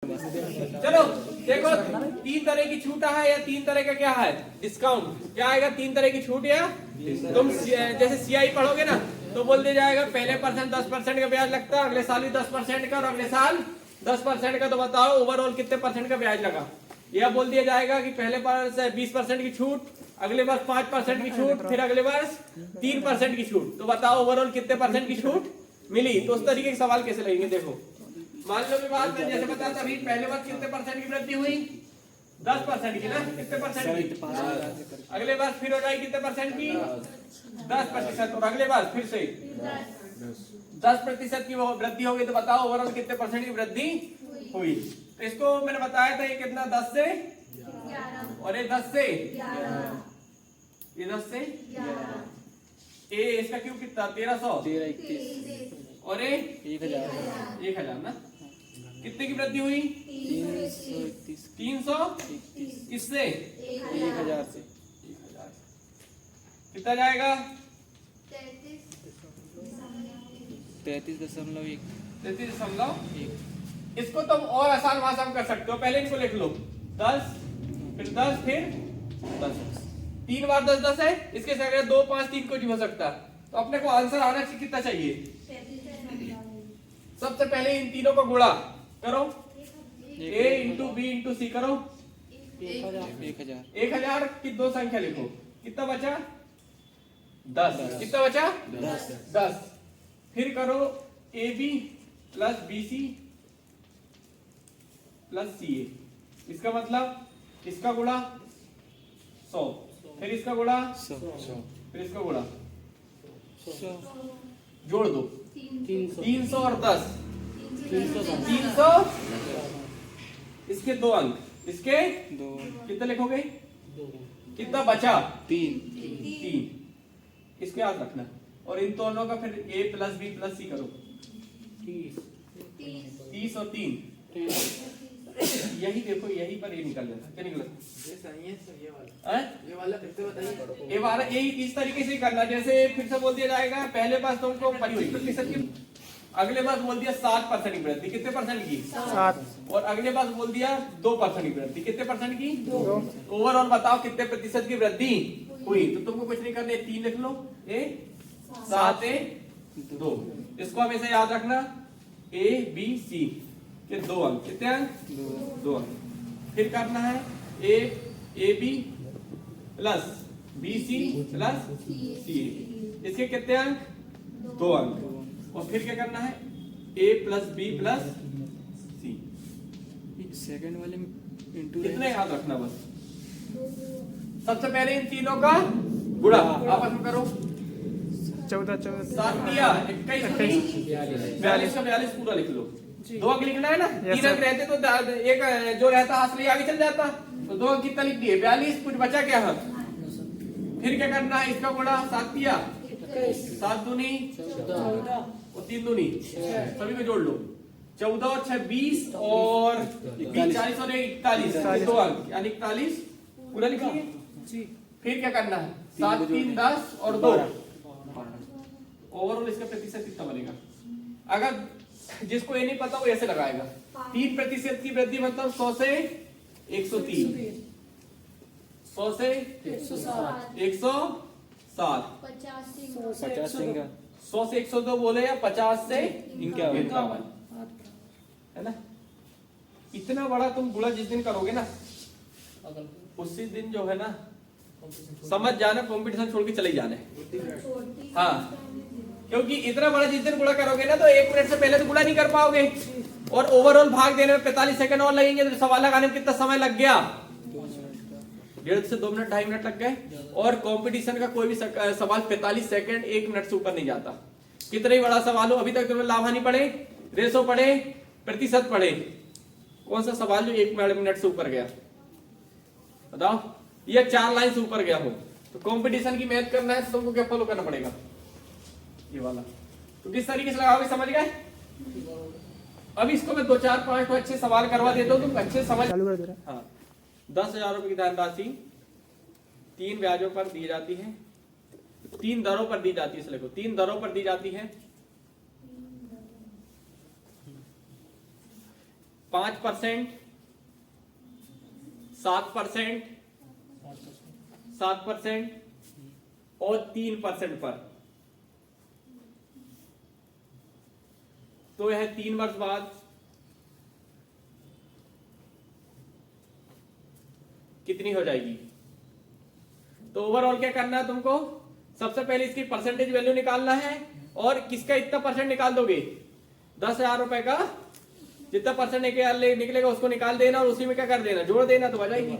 चलो देखो, 3 तरह की छूट है या 3 तरह का क्या है डिस्काउंट। क्या आएगा 3 तरह की छूट, या तुम जैसे सीआई पढ़ोगे ना तो बोल दिया जाएगा पहले परसेंट 10% का ब्याज लगता है, अगले साल भी 10% का और अगले साल 10% का। तो बताओ ओवरऑल कितने परसेंट का ब्याज लगा। यह बोल दिया जाएगा कि पहले वर्ष 20% की छूट, अगले वर्ष 5% की छूट, फिर अगले वर्ष 3% की छूट। तो बताओ ओवरऑल कितने परसेंट की छूट मिली। तो उस तरीके के सवाल कैसे लगेंगे। देखो मान लो कि बात मैं जैसे बताता अभी पहले वर्ष कितने परसेंट की वृद्धि हुई, 10% की ना, कितने परसेंट की। अगले वर्ष फिर हो जाएगी कितने परसेंट की, 10%। और अगले वर्ष फिर से 10% की वृद्धि होगी। तो बताओ ओवरऑल कितने परसेंट की वृद्धि हुई। तो इसको मैंने बताया था ये कितना 10 से 11 और ये 10 से 11, ये 10 से 11, ये इसका क्यों कितना 1300 और ये 1000 ना। कितने की वृद्धि हुई 300 किससे 1000 से। कितना जाएगा 33.1। इसको तुम और आसान भाषा में कर सकते हो। पहले इनको लिख लो 10 फिर 10 फिर 10, 3 बार 10 10 है। इसके से अगर 2 5 3 कुछ हो सकता। तो अपने को आंसर आना चाहिए कितना चाहिए। सबसे पहले इन तीनों को गुणा करो, a इंटू बी इंटू सी करो 1000 की 2 संख्या लिखो। कितना बचा 10। कितना बचा 10। फिर करो A B plus B C plus C A. इसका मतलब इसका गुणा 100, फिर इसका गुणा 100, फिर इसका गुणा 100, जोड़ दो 300 और 10 300। इसके 2 अंक, इसके 2 कितना लिखोगे, कितना बचा 3। इसको याद रखना। और इन दोनों का फिर a प्लस बी प्लस सी करो 30 और 3। यही देखो यही पर ये निकल जाता। क्या निकला ये सही है सर। ये वाला फिर से बताइए। ये वाला यही इस तरीके से करना। जैसे फिर से बोल दिया जाएगा पहले बार तुमको 25% की, अगले बार बोल दिया 7% की वृद्धि। कितने परसेंट की 7। और अगले बार बोल दिया 2% की वृद्धि। कितने परसेंट की 2। ओवरऑल बताओ कितने प्रतिशत की वृद्धि हुई। तो तुमको कुछ नहीं करना, 3 लिख लो, ए 7 ए 2। इसको हमेशा याद रखना ए बी सी के 2 अंक। कितने अंक 2 अंक। फिर करना है A B plus B C plus C A. इसके कितने अंक 2 अंक। और फिर क्या करना है a plus B plus C. Second वाले में इंटू कितने याद रखना बस। सबसे पहले इन तीनों का गुणा आपस में करो 14 7 दिया 21 42 का 42 पूरा लिख लो। 2 अंक लिखना है ना। 3 अंक रहते तो एक जो रहता हाथ आगे चल जाता। तो 2 अंक कितना लिख दिए 42, कुछ बचा क्या है। फिर क्या करना है इसका गुणा 7 दिया 7 दूनी 14 और 3 दूनी सभी में जोड़ लो 14 और 6 20 और 40 और 41 2 अंक यानी 41 पूरा लिखेंगे जी। फिर क्या करना है 7 3 10 और 2। ओवरऑल इसका प्रतिशत कितना बनेगा। अगर जिसको ये नहीं पता वो ऐसे लगाएगा 3% की वृद्धि मतलब 100 से 103, 100 से 107, 100 से 102 बोले या 50 से 51 है ना। इतना बड़ा तुम गुणा जिस दिन करोगे ना उसी दिन जो है ना समझ जाना कंपटीशन छोड़ के चले जाना है। हाँ क्योंकि इतना बड़ा जिस दिन गुणा करोगे ना तो 1 मिनट से पहले तो गुणा नहीं कर पाओगे। और ओवरऑल भाग देने में 45 सेकंड और लगेंगे। तो सवाल लगाने में कितना समय लग गया 1.5 से 2 मिनट 2.5 मिनट लग गए। और कंपटीशन का कोई भी सवाल 45 सेकंड 1 मिनट से ऊपर नहीं जाता। कितना ही बड़ा सवाल हो। अभी तक तुमने लाभानी पढ़े, रेशो पढ़े, प्रतिशत पढ़े, कौन सा सवाल जो 1 मिनट से ऊपर गया बताओ। ये 4 लाइन से ऊपर गया हो। तो कंपटीशन की मैथ करना है तो तुमको क्या फॉलो करना पड़ेगा ये वाला। तो किस तरीके से लगाओगे समझ गए। अब इसको मैं 2 4 5 अच्छे सवाल करवा देता हूँ तुम अच्छे समझ। हाँ 10,000 रुपए की धनराशि 3 ब्याजों पर दी जाती है, 3 दरों पर दी जाती है। इसे लिखो 3 दरों पर दी जाती है। 5%, 7%, 7% और 3% पर। तो यह 3 वर्ष बाद कितनी हो जाएगी? तो ओवरऑल क्या करना है तुमको? सबसे पहले इसकी परसेंटेज वैल्यू निकालना है, और किसका इतना परसेंट निकाल दोगे? 10,000 रुपए का जितना परसेंट निकलेगा उसको निकाल देना, और उसी में क्या कर देना, जोड़ देना, तो आ जाएगी।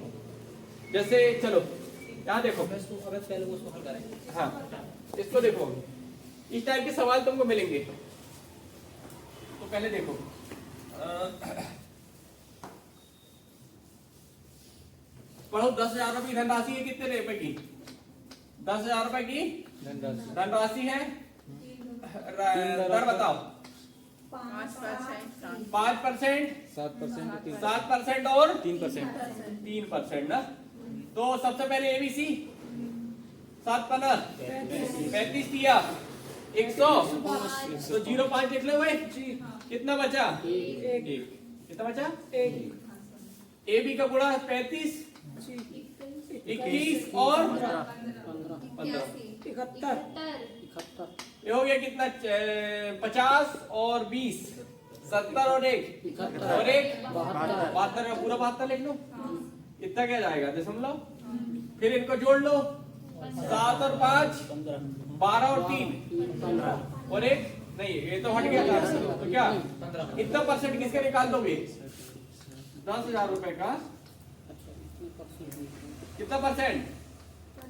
जैसे चलो यहाँ देखो, अगर पहले उसको हल करें। हाँ इसको देखो, इस टाइप के सवाल तुमको मिलेंगे। तो पहले देखो, पढ़ो 10,000 रुपए की धनराशि है, कितने रुपए की? 10,000 रुपए की धनराशि है। दर बताओ। 5%, 7% और 3% ना। तो सबसे पहले एबीसी 7 पन्ना 35 दिया 100, तो 0.5 लिख लो भाई। कितना बचा? 1। कितना बचा? 1। AB का गुणा 35, 21 और 15, 71। ये हो गया कितना? 50 और 20, 70 और 1 और 1 72 का पूरा 72 लिख लो। इतना क्या जाएगा? दशमलव। फिर इनको जोड़ लो, 7 और 5 12 और 3 और 1 नहीं, ये तो हट गया था। तो क्या इतना परसेंट किसके निकाल दोगे? 10,000 रुपए का कितना परसेंट?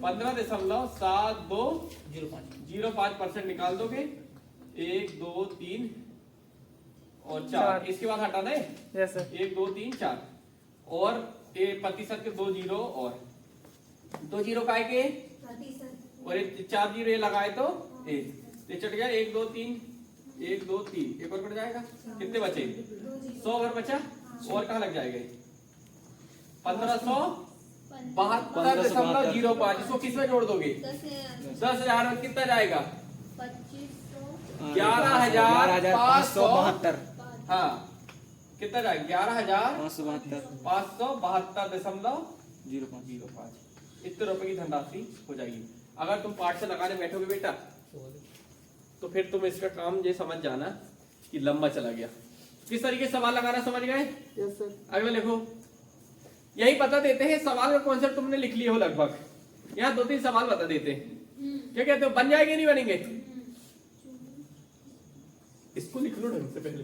15.7205% निकाल दोगे। 1 2 3 और 4, इसके बाद हटाना है। Yes sir. 1 2 3 4 और ये प्रतिशत के 2 जीरो, और 2 जीरो का है के, और 4 जीरो ये लगाए तो 1 ये चट गया। 1 2 3 1 2 3 एक और कट जाएगा। कितने बचे? 100 भर बचा, और कहाँ लग जाएगा? 1572.05। इसको किस में जोड़ दोगे? 10,000 में कितना जाएगा? 11,572। हाँ कितना जाएगा? 11,572.05। इतने रुपए की धनराशि हो जाएगी। अगर तुम पाठ से लगाने बैठोगे बेटा, तो फिर तुम इसका काम ये समझ जाना कि लंबा चला गया। किस तरीके से सवाल लगाना समझ गए? Yes sir. अगला लिखो। यही बता देते हैं, सवाल का कॉन्सेप्ट तुमने लिख लिए हो लगभग। यहाँ 2-3 सवाल बता देते हैं। क्या कहते हो, बन जाएंगे नहीं बनेंगे? इसको लिख लो ढंग से। पहले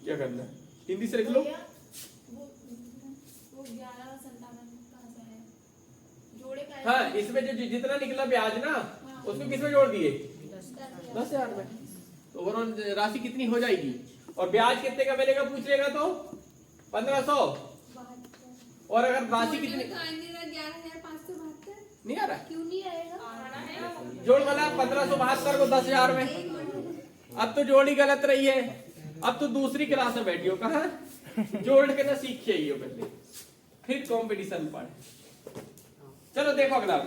क्या करना है, हिंदी से लिख लो। हाँ इसमें जो जितना निकला ब्याज ना, उसको किसमें जोड़ दिए? 10,000 में। तो ओवरऑल राशि कितनी हो जाएगी? और ब्याज कितने का मिलेगा पूछ लेगा तो 1500। और अगर राशि कितनी? 11,572 नहीं आ रहा? क्यों नहीं आएगा? जोड़ वाला 1572 को 10,000 में। अब तो जोड़ी गलत रही है। अब तो दूसरी क्लास में बैठी हो, कहा जोड़ के ना सीखे ही हो पहले, फिर कंपटीशन पढ़। चलो देखो अगला।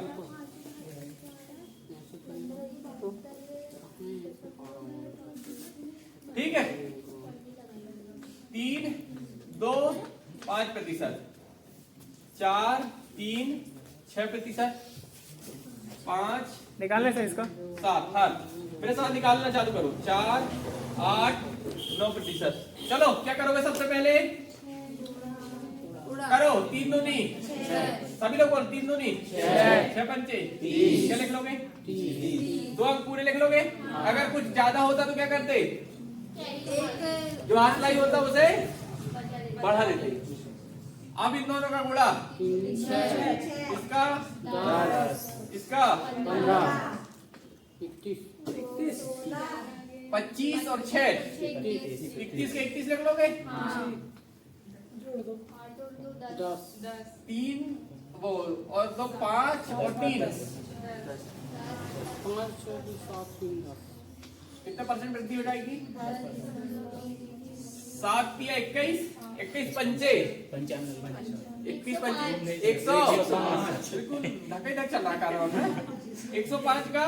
ठीक है, 3 2 5%, 4 3 6%, 5 निकालने से इसका 7। हाँ मेरे साथ निकालना चालू करो। 4 8 9%। चलो क्या करोगे सबसे पहले? करो 3 दूनी, सभी लोग बोल 3 दूनी 6 पंचे 30। क्या लिख लोगे? 2 अंक पूरे लिख लोगे। अगर कुछ ज्यादा होता तो क्या करते? जो हाथ लाई होता उसे बढ़ा देते। अब इन दोनों का गुणा, इसका 15 25 और 6 21 के 21 लिख लोगे। 3 वो और 2 5 और 3 कितना परसेंट वृद्धि हो जाएगी? 7 या 21 21 पंचे 21 पंचे 100। बिल्कुल ढके ढक चल रहा है 105 का